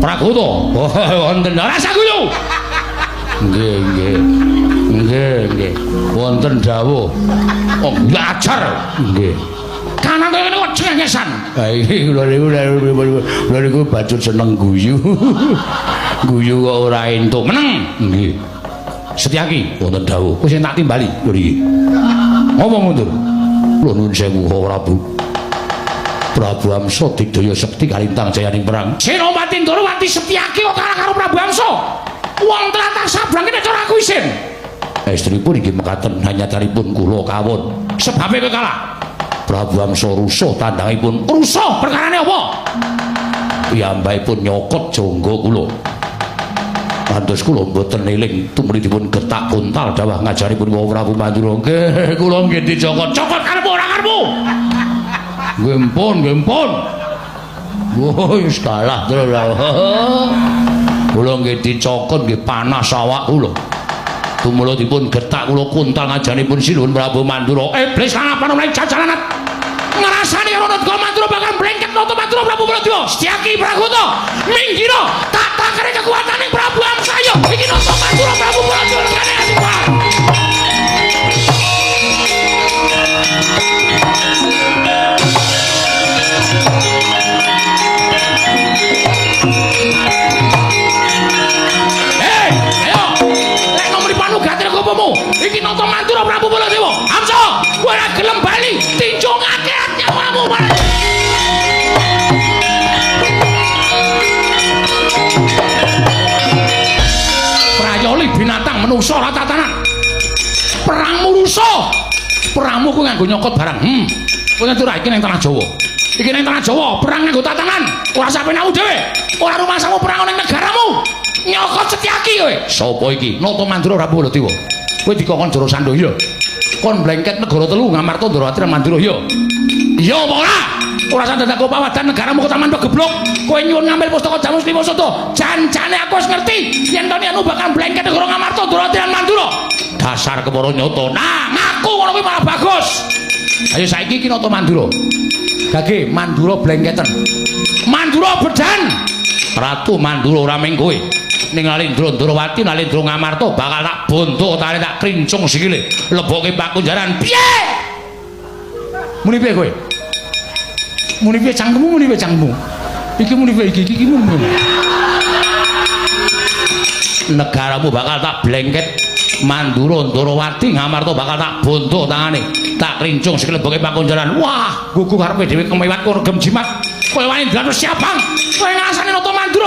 Pragoto. Oh, wonten rasa guyu. Nggih, nggih. Nggih. Wonten dawuh. Oh, ngajar. Nggih. Kanan kene kok cengengesan. Ha iki kula niku bacot seneng guyu. Guyu kok ora entuk meneng. Nggih. Setyaki wonten dawuh. Wis tak timbali lho iki. Ngomong mundur. Kula nuwun sewu Prabu. Prabu Amsa digdaya sekti kalintang jayaning perang. Senopati Ndorowati Setyaki kok kalah karo Prabu Amsa. Wong tlatah sabrang nek cara aku isin. Istripun iki mekaten hanyataripun kula kawon. Sebabe kowe kalah. Prabu Amsa rusuh tandangipun. Rusuh perkarane apa? Piyambakipun nyokot jangga kula. Pantes kula mboten eling tumripun getak kuntal dawuh ngajaripun Prabu Mandura. Nggih, kula nggih dicokot-cokot karepmu ora karepmu. Nggih mpun. Wah, wis kalah terus. Kula nggih dicokot nggih panas awak kula. Tumula dipun getak kula kuntal ngajaripun Sinuhun Prabu Mandura. Iblis ana panemene jajalan ngrasani karo Nata Mandura bakal blengket Nata Mandura Prabu Baladewa. Setyaki Pragoto minggiro tak takare kekuataning Prabu Amsa yo. Iki Nata Mandura Prabu Baladewa kene asipar. Iki Nata Mandura Prabu Baladewa. Amsa, kowe ora gelem bali, tinjungake nyawamu. Prayoli binatang menungso ora tatanan. Perangmu rusuh. Perangmu kowe nganggo nyokot barang. Kowe ngetur iki ning tanah Jawa. Iki ning tanah Jawa, perang nganggo tatanan. Ora sapenamu dhewe. Ora rumasamu perang ning negaramu. Nyokot Setyaki kowe. Sapa iki? Nata Mandura Prabu Baladewa. Kowe dikokon Jara Sandaya. Kon blengket negara telu Ngamarta Ndorowati lan Mandura ya. Iya apa ora? Ora sak dadak pawadan negaramu ketaman pegeblok. Kowe nyuwun ngambil pustaka Jamus Lima Soto. Jan-jane aku wis ngerti yen to anu bakal blengket negara Ngamarta Ndorowati lan Mandura. Dasar kepara nyata. Nah, ngaku ngono kuwi malah bagus. Ayo saiki iki Nata Mandura. Gage Mandura blengketen. Mandura bedan. Ratu Mandura ora mung kowe. Ning Nalendra Ndorowati, Nalendra Ngamarta bakal tak bonto tare tak krincung sikile, lebokke pakunjaran. Piye? Muni piye kowe? Muni piye cangkemmu, muni piye cangkemmu? Iki muni piye iki muni. Negaramu bakal tak blengket. Mandura Ndorowati, Ngamarta bakal tak bonto tangane, tak krincung sikile lebokke pakunjaran. Wah, gugu karepe dhewe kemewat kok regem jimat. Kowe wani ndelok siapang. Kowe ngrasani Nata Mandura